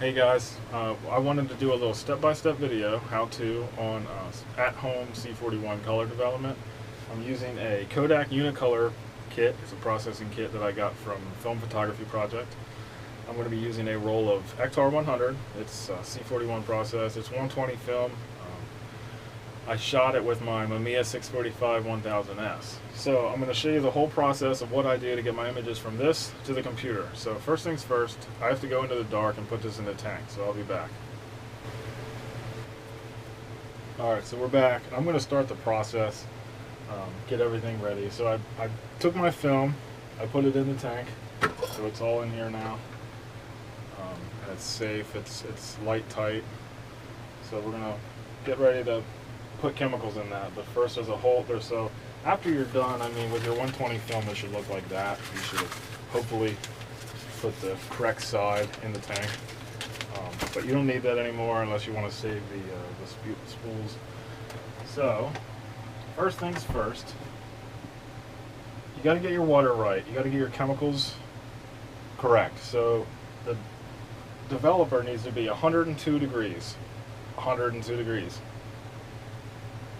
Hey guys, I wanted to do a little step-by-step video how-to on at-home C-41 color development. I'm using a Kodak Unicolor kit. It's a processing kit that I got from Film Photography Project. I'm going to be using a roll of XR100. It's C-41 process. It's 120 film. I shot it with my Mamiya 645 1000S. So I'm going to show you the whole process of what I do to get my images from this to the computer. So first things first, I have to go into the dark and put this in the tank, so I'll be back. Alright, so we're back. I'm going to start the process, get everything ready. So I took my film, I put it in the tank, so it's all in here now. And it's safe, it's light tight. So we're going to get ready to put chemicals in that, but first there's a hole there. So after you're done, I mean, with your 120 film, it should look like that. You should hopefully put the correct side in the tank, but you don't need that anymore unless you want to save the spools. So first things first, you got to get your water right. You got to get your chemicals correct. So the developer needs to be 102 degrees. 102 degrees.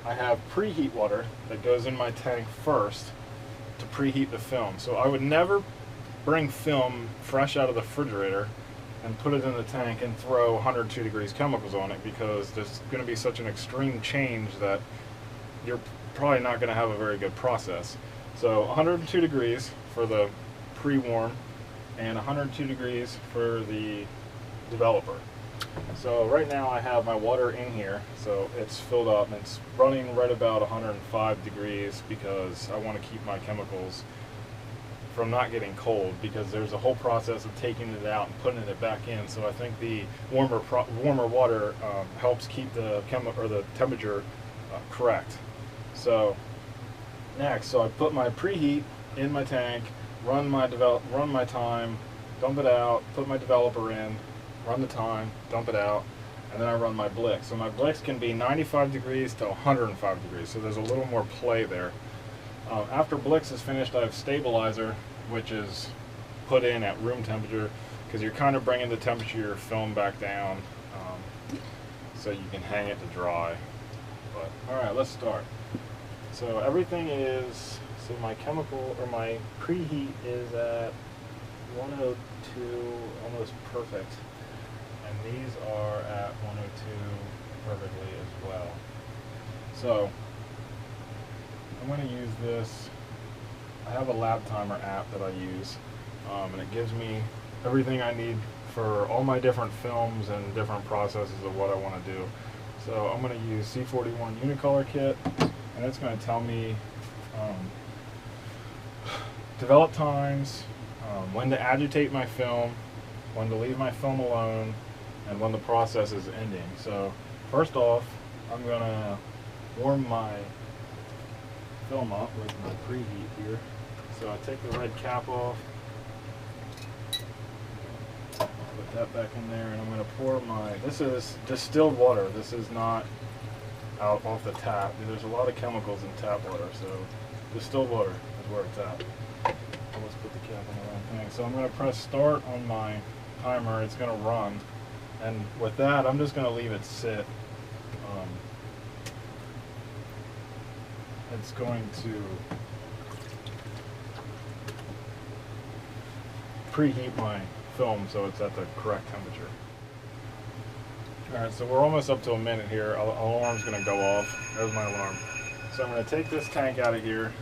I have preheat water that goes in my tank first to preheat the film. So I would never bring film fresh out of the refrigerator and put it in the tank and throw 102 degrees chemicals on it, because there's going to be such an extreme change that you're probably not going to have a very good process. So 102 degrees for the pre-warm and 102 degrees for the developer. So right now I have my water in here, so it's filled up and it's running right about 105 degrees because I want to keep my chemicals from not getting cold, because there's a whole process of taking it out and putting it back in. So I think the warmer water helps keep the temperature correct. So next, so I put my preheat in my tank, run my time, dump it out, put my developer in, run the time, dump it out, and then I run my Blix. So my Blix can be 95 degrees to 105 degrees, so there's a little more play there. After Blix is finished, I have stabilizer, which is put in at room temperature, because you're kind of bringing the temperature of your film back down, so you can hang it to dry. But alright, let's start. So everything is, so my chemical, or my preheat is at 102, almost perfect. And these are at 102 perfectly as well. So I'm going to use this. I have a lab timer app that I use, and it gives me everything I need for all my different films and different processes of what I want to do. So I'm going to use C-41 Unicolor kit, and it's going to tell me develop times, when to agitate my film, when to leave my film alone, and when the process is ending. So first off, I'm going to warm my film up with my preheat here. So I take the red cap off, put that back in there, and I'm going to pour this is distilled water. This is not out off the tap. There's a lot of chemicals in tap water, so distilled water is where it's at. So let's put the cap on the wrong thing. So I'm going to press start on my timer. It's going to run. And with that, I'm just going to leave it sit. It's going to preheat my film so it's at the correct temperature. Alright, so we're almost up to a minute here. Alarm's going to go off. There's my alarm. So I'm going to take this tank out of here.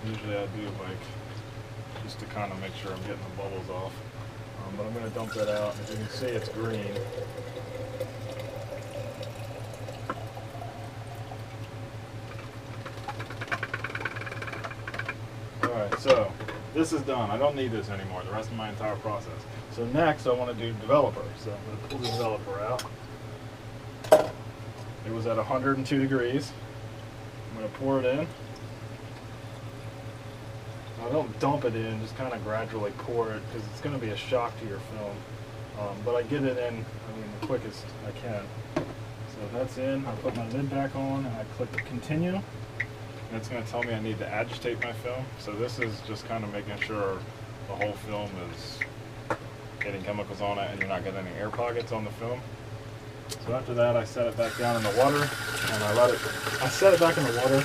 Usually I do, like, just to kind of make sure I'm getting the bubbles off. But I'm going to dump that out. As you can see, it's green. Alright, so this is done. I don't need this anymore, the rest of my entire process. So next I want to do developer. So I'm going to pull the developer out. It was at 102 degrees. I'm going to pour it in. Now, don't dump it in, just kind of gradually pour it, because it's going to be a shock to your film. But I get it in, I mean, the quickest I can. So that's in. I put my lid back on and I click continue. And it's going to tell me I need to agitate my film. So this is just kind of making sure the whole film is getting chemicals on it, and you're not getting any air pockets on the film. So after that, I set it back down in the water, and I set it back in the water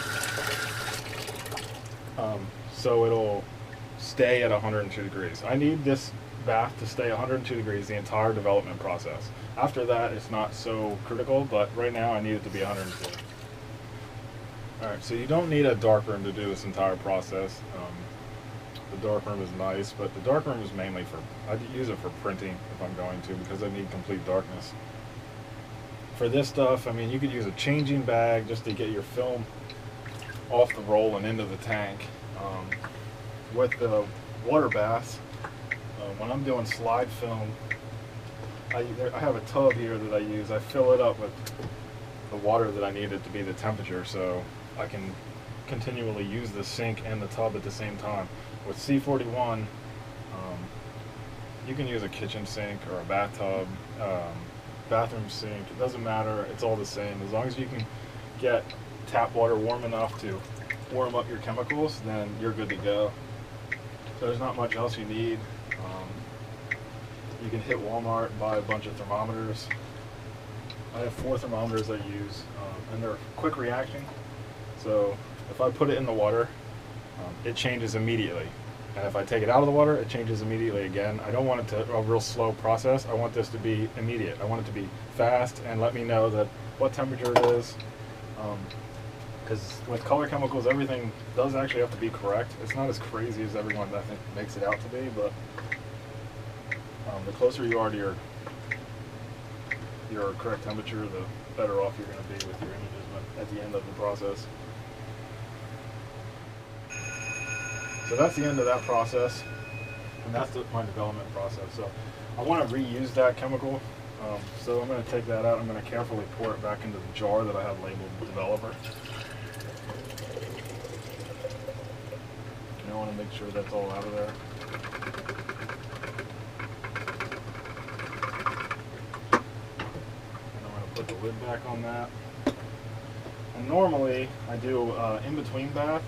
so it'll stay at 102 degrees. I need this bath to stay 102 degrees the entire development process. After that, it's not so critical, but right now I need it to be 102. Alright, so you don't need a darkroom to do this entire process. The darkroom is nice, but the darkroom is mainly for, I use it for printing if I'm going to, because I need complete darkness. For this stuff, I mean, you could use a changing bag just to get your film off the roll and into the tank. With the water baths, when I'm doing slide film, I have a tub here that I use. I fill it up with the water that I need it to be the temperature, so I can continually use the sink and the tub at the same time. With C-41, you can use a kitchen sink or a bathtub, bathroom sink. It doesn't matter. It's all the same. As long as you can get tap water warm enough to warm up your chemicals, then you're good to go. So there's not much else you need. You can hit Walmart and buy a bunch of thermometers. I have 4 thermometers I use, and they're quick reaction. So if I put it in the water, it changes immediately. And if I take it out of the water, it changes immediately again. I don't want it to a real slow process. I want this to be immediate. I want it to be fast and let me know that what temperature it is. Because with color chemicals, everything does actually have to be correct. It's not as crazy as everyone I think makes it out to be, but the closer you are to your correct temperature, the better off you're going to be with your images at the end of the process. So that's the end of that process, and that's my development process. So I want to reuse that chemical, so I'm going to take that out. I'm going to carefully pour it back into the jar that I have labeled developer. And I want to make sure that's all out of there. And I'm going to put the lid back on that. And normally I do in-between bath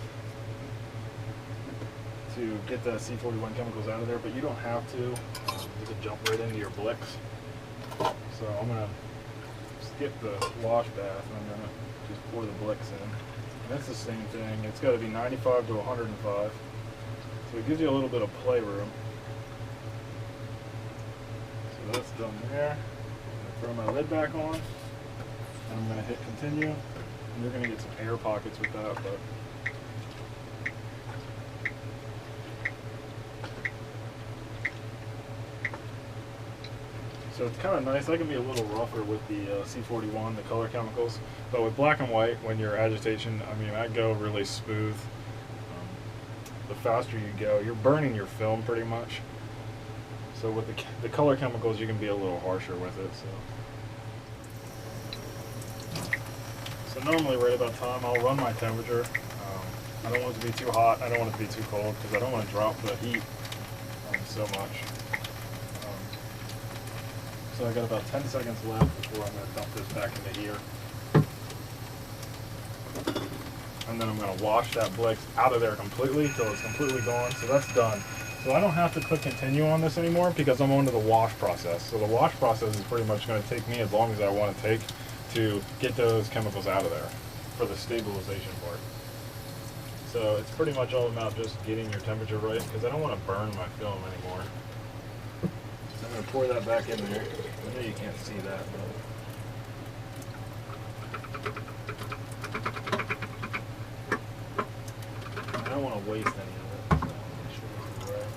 to get the C-41 chemicals out of there, but you don't have to. You can jump right into your Blicks. So I'm going to skip the wash bath and I'm going to just pour the Blicks in. And that's the same thing. It's got to be 95 to 105. So it gives you a little bit of playroom. So that's done there. I'm going to throw my lid back on. And I'm going to hit continue. And you're going to get some air pockets with that, but so it's kind of nice. That can be a little rougher with the C-41, the color chemicals. But with black and white, when you're agitation, I mean, I go really smooth. The faster you go, you're burning your film pretty much. So with the color chemicals, you can be a little harsher with it. So normally right about time, I'll run my temperature. I don't want it to be too hot. I don't want it to be too cold because I don't want to drop the heat so much. So I got about 10 seconds left before I'm going to dump this back into here. And then I'm going to wash that Blicks out of there completely till it's completely gone. So that's done. So I don't have to click continue on this anymore because I'm on to the wash process. So the wash process is pretty much going to take me as long as I want to take to get those chemicals out of there for the stabilization part. So it's pretty much all about just getting your temperature right because I don't want to burn my film anymore. I'm going to pour that back in there. I know you can't see that, but I don't want to waste any of it, so I'll make sure it's right.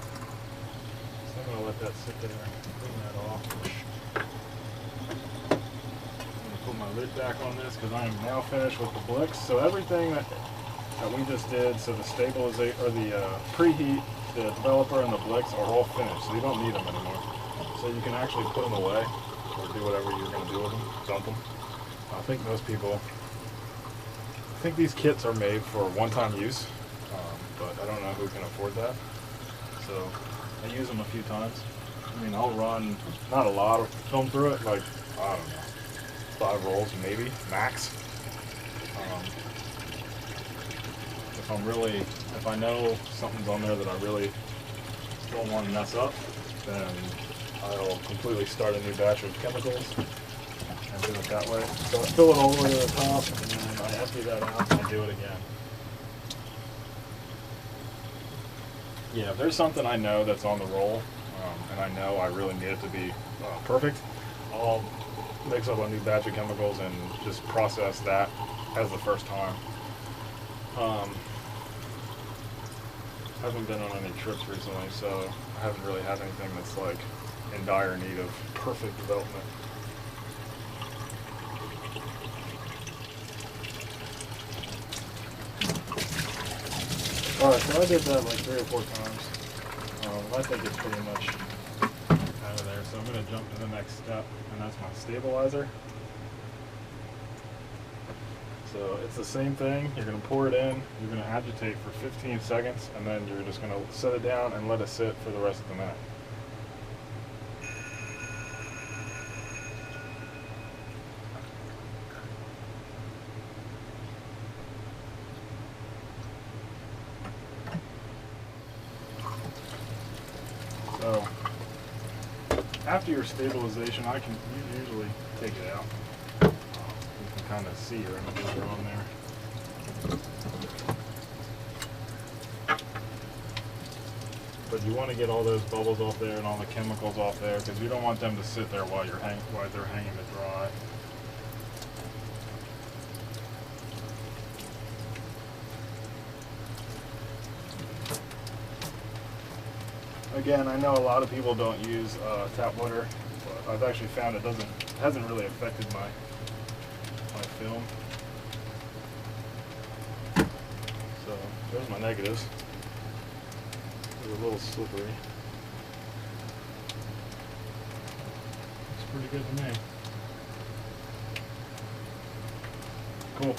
So I'm going to let that sit there and clean that off. I'm going to put my lid back on this because I am now finished with the Blicks. So everything that we just did, so the stabilization or the preheat, the developer, and the Blicks are all finished, so you don't need them anymore. So you can actually put them away or do whatever you're going to do with them, dump them. I think most people, I think these kits are made for one-time use, but I don't know who can afford that. So I use them a few times. I mean, I'll run not a lot of film through it, like, I don't know, 5 rolls maybe, max. If I know something's on there that I really don't want to mess up, then I'll completely start a new batch of chemicals and do it that way. So I fill it all the way to the top, and then I empty that out and I do it again. Yeah, if there's something I know that's on the roll, and I know I really need it to be perfect, I'll mix up a new batch of chemicals and just process that as the first time. I haven't been on any trips recently, so I haven't really had anything that's like in dire need of perfect development. Alright, so I did that like 3 or 4 times. I think it's pretty much out of there, so I'm going to jump to the next step, and that's my stabilizer. So it's the same thing. You're going to pour it in, you're going to agitate for 15 seconds, and then you're just going to set it down and let it sit for the rest of the night. So after your stabilization, I can usually take it out. You can kind of see your images are on there. But you want to get all those bubbles off there and all the chemicals off there, because you don't want them to sit there while they're hanging to dry. Again, I know a lot of people don't use tap water, but I've actually found it hasn't really affected my film. So there's my negatives. It's a little slippery. It's pretty good to me. Cool.